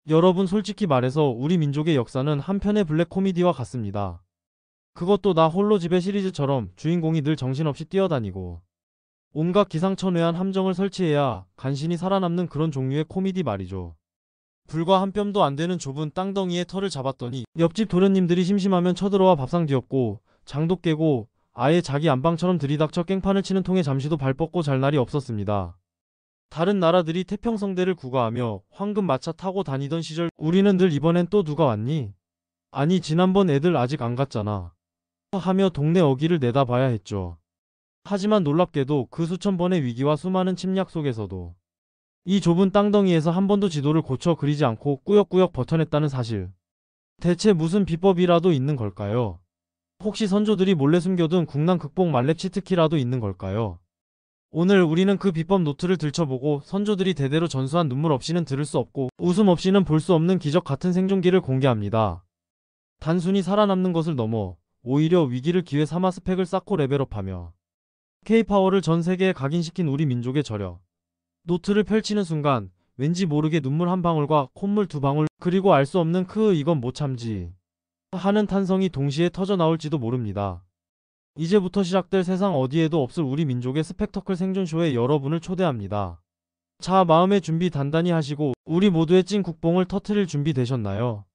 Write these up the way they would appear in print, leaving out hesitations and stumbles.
여러분 솔직히 말해서 우리 민족의 역사는 한편의 블랙 코미디와 같습니다. 그것도 나 홀로 집에 시리즈처럼 주인공이 늘 정신없이 뛰어다니고 온갖 기상천외한 함정을 설치해야 간신히 살아남는 그런 종류의 코미디 말이죠. 불과 한 뼘도 안 되는 좁은 땅덩이에 털을 잡았더니 옆집 도련님들이 심심하면 쳐들어와 밥상 뒤엎고 장독 깨고 아예 자기 안방처럼 들이닥쳐 깽판을 치는 통에 잠시도 발 뻗고 잘 날이 없었습니다. 다른 나라들이 태평성대를 구가하며 황금 마차 타고 다니던 시절 우리는 늘 이번엔 또 누가 왔니? 아니 지난번 애들 아직 안 갔잖아. 하며 동네 어귀를 내다봐야 했죠. 하지만 놀랍게도 그 수천 번의 위기와 수많은 침략 속에서도 이 좁은 땅덩이에서 한 번도 지도를 고쳐 그리지 않고 꾸역꾸역 버텨냈다는 사실. 대체 무슨 비법이라도 있는 걸까요? 혹시 선조들이 몰래 숨겨둔 국난 극복 만렙 치트키라도 있는 걸까요? 오늘 우리는 그 비법 노트를 들춰보고 선조들이 대대로 전수한 눈물 없이는 들을 수 없고 웃음 없이는 볼 수 없는 기적 같은 생존기를 공개합니다. 단순히 살아남는 것을 넘어 오히려 위기를 기회 삼아 스펙을 쌓고 레벨업하며 K-파워를 전 세계에 각인시킨 우리 민족의 저력. 노트를 펼치는 순간 왠지 모르게 눈물 한 방울과 콧물 두 방울 그리고 알 수 없는 이건 못 참지 하는 탄성이 동시에 터져 나올지도 모릅니다. 이제부터 시작될 세상 어디에도 없을 우리 민족의 스펙터클 생존쇼에 여러분을 초대합니다. 자, 마음의 준비 단단히 하시고 우리 모두의 찐 국뽕을 터트릴 준비 되셨나요?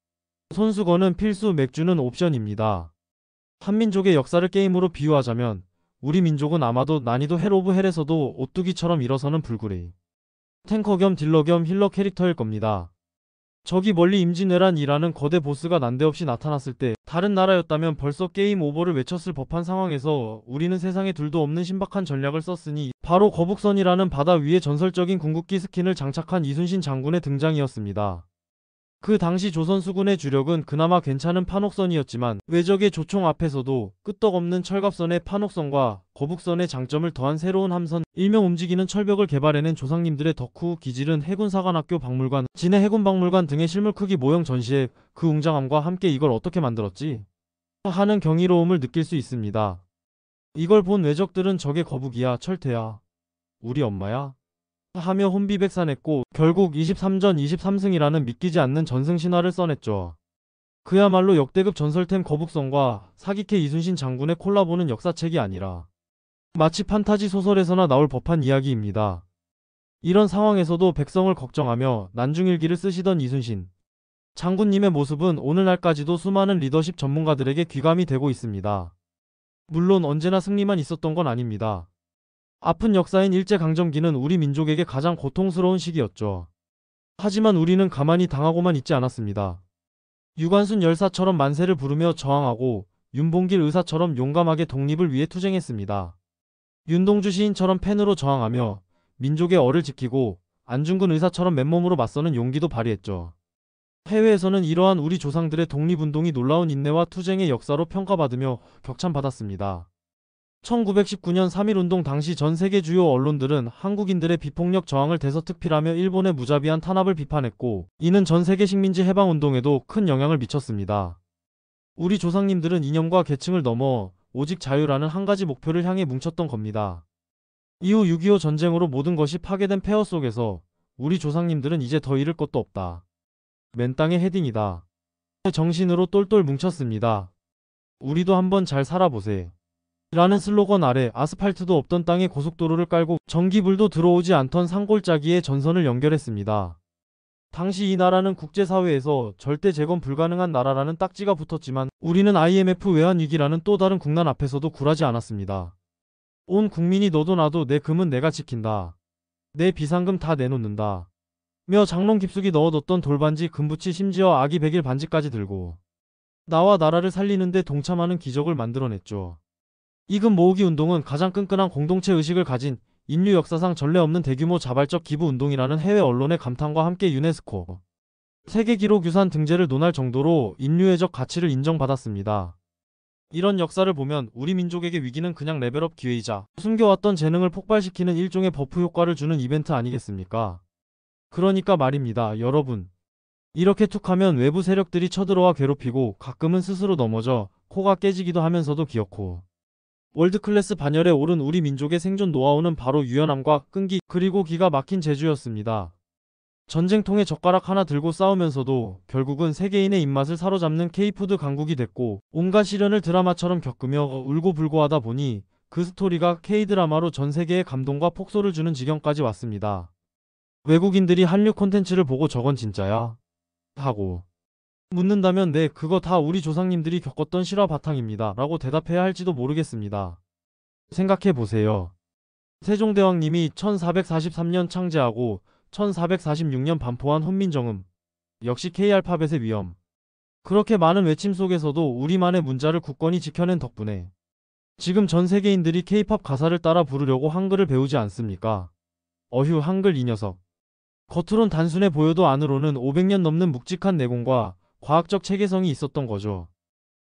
손수건은 필수, 맥주는 옵션입니다. 한민족의 역사를 게임으로 비유하자면 우리 민족은 아마도 난이도 헬 오브 헬에서도 오뚜기처럼 일어서는 불구레이 탱커 겸 딜러 겸 힐러 캐릭터일 겁니다. 저기 멀리 임진왜란이라는 거대 보스가 난데없이 나타났을 때 다른 나라였다면 벌써 게임 오버를 외쳤을 법한 상황에서 우리는 세상에 둘도 없는 신박한 전략을 썼으니 바로 거북선이라는 바다 위에 전설적인 궁극기 스킨을 장착한 이순신 장군의 등장이었습니다. 그 당시 조선 수군의 주력은 그나마 괜찮은 판옥선이었지만 외적의 조총 앞에서도 끄떡없는 철갑선의 판옥선과 거북선의 장점을 더한 새로운 함선, 일명 움직이는 철벽을 개발해낸 조상님들의 덕후 기질은 해군사관학교 박물관, 진해 해군박물관 등의 실물 크기 모형 전시에 그 웅장함과 함께 이걸 어떻게 만들었지? 하는 경이로움을 느낄 수 있습니다. 이걸 본 외적들은 저게 거북이야, 철퇴야, 우리 엄마야? 하며 혼비백산했고 결국 23전 23승이라는 믿기지 않는 전승신화를 써냈죠. 그야말로 역대급 전설템 거북선과 사기캐 이순신 장군의 콜라보는 역사책이 아니라 마치 판타지 소설에서나 나올 법한 이야기입니다. 이런 상황에서도 백성을 걱정하며 난중일기를 쓰시던 이순신 장군님의 모습은 오늘날까지도 수많은 리더십 전문가들에게 귀감이 되고 있습니다. 물론 언제나 승리만 있었던 건 아닙니다. 아픈 역사인 일제강점기는 우리 민족에게 가장 고통스러운 시기였죠. 하지만 우리는 가만히 당하고만 있지 않았습니다. 유관순 열사처럼 만세를 부르며 저항하고 윤봉길 의사처럼 용감하게 독립을 위해 투쟁했습니다. 윤동주 시인처럼 펜으로 저항하며 민족의 얼을 지키고 안중근 의사처럼 맨몸으로 맞서는 용기도 발휘했죠. 해외에서는 이러한 우리 조상들의 독립운동이 놀라운 인내와 투쟁의 역사로 평가받으며 격찬받았습니다. 1919년 3.1운동 당시 전 세계 주요 언론들은 한국인들의 비폭력 저항을 대서특필하며 일본의 무자비한 탄압을 비판했고 이는 전 세계 식민지 해방운동에도 큰 영향을 미쳤습니다. 우리 조상님들은 이념과 계층을 넘어 오직 자유라는 한 가지 목표를 향해 뭉쳤던 겁니다. 이후 6.25 전쟁으로 모든 것이 파괴된 폐허 속에서 우리 조상님들은 이제 더 잃을 것도 없다. 맨 땅의 헤딩이다. 정신으로 똘똘 뭉쳤습니다. 우리도 한번 잘 살아보세. 라는 슬로건 아래 아스팔트도 없던 땅에 고속도로를 깔고 전기불도 들어오지 않던 산골짜기에 전선을 연결했습니다. 당시 이 나라는 국제사회에서 절대 재건 불가능한 나라라는 딱지가 붙었지만 우리는 IMF 외환위기라는 또 다른 국난 앞에서도 굴하지 않았습니다. 온 국민이 너도 나도 내 금은 내가 지킨다. 내 비상금 다 내놓는다. 며 장롱 깊숙이 넣어뒀던 돌반지, 금부치, 심지어 아기 백일 반지까지 들고 나와 나라를 살리는데 동참하는 기적을 만들어냈죠. 이금 모으기 운동은 가장 끈끈한 공동체 의식을 가진 인류 역사상 전례 없는 대규모 자발적 기부 운동이라는 해외 언론의 감탄과 함께 유네스코 세계기록유산 등재를 논할 정도로 인류애적 가치를 인정받았습니다. 이런 역사를 보면 우리 민족에게 위기는 그냥 레벨업 기회이자 숨겨왔던 재능을 폭발시키는 일종의 버프 효과를 주는 이벤트 아니겠습니까? 그러니까 말입니다, 여러분. 이렇게 툭하면 외부 세력들이 쳐들어와 괴롭히고 가끔은 스스로 넘어져 코가 깨지기도 하면서도 기어코 월드클래스 반열에 오른 우리 민족의 생존 노하우는 바로 유연함과 끈기 그리고 기가 막힌 재주였습니다. 전쟁통에 젓가락 하나 들고 싸우면서도 결국은 세계인의 입맛을 사로잡는 K푸드 강국이 됐고 온갖 시련을 드라마처럼 겪으며 울고불고 하다 보니 그 스토리가 K드라마로 전 세계에 감동과 폭소를 주는 지경까지 왔습니다. 외국인들이 한류 콘텐츠를 보고 저건 진짜야? 하고 묻는다면 네, 그거 다 우리 조상님들이 겪었던 실화 바탕입니다. 라고 대답해야 할지도 모르겠습니다. 생각해보세요. 세종대왕님이 1443년 창제하고 1446년 반포한 훈민정음. 역시 K알파벳의 위엄. 그렇게 많은 외침 속에서도 우리만의 문자를 굳건히 지켜낸 덕분에 지금 전 세계인들이 K팝 가사를 따라 부르려고 한글을 배우지 않습니까? 어휴, 한글 이 녀석. 겉으론 단순해 보여도 안으로는 500년 넘는 묵직한 내공과 과학적 체계성이 있었던 거죠.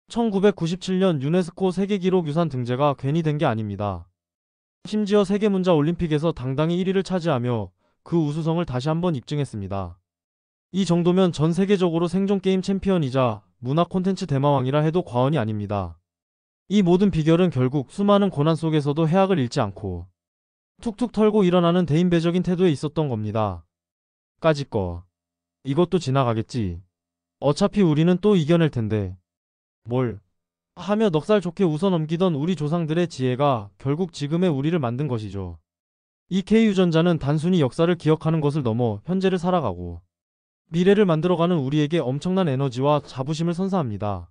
1997년 유네스코 세계기록유산 등재가 괜히 된 게 아닙니다. 심지어 세계문자 올림픽에서 당당히 1위를 차지하며 그 우수성을 다시 한번 입증했습니다. 이 정도면 전 세계적으로 생존게임 챔피언이자 문화 콘텐츠 대마왕이라 해도 과언이 아닙니다. 이 모든 비결은 결국 수많은 고난 속에서도 해악을 잃지 않고 툭툭 털고 일어나는 대인배적인 태도에 있었던 겁니다. 까짓 거. 이것도 지나가겠지. 어차피 우리는 또 이겨낼 텐데. 뭘 하며 넉살 좋게 웃어넘기던 우리 조상들의 지혜가 결국 지금의 우리를 만든 것이죠. 이 K유전자는 단순히 역사를 기억하는 것을 넘어 현재를 살아가고 미래를 만들어가는 우리에게 엄청난 에너지와 자부심을 선사합니다.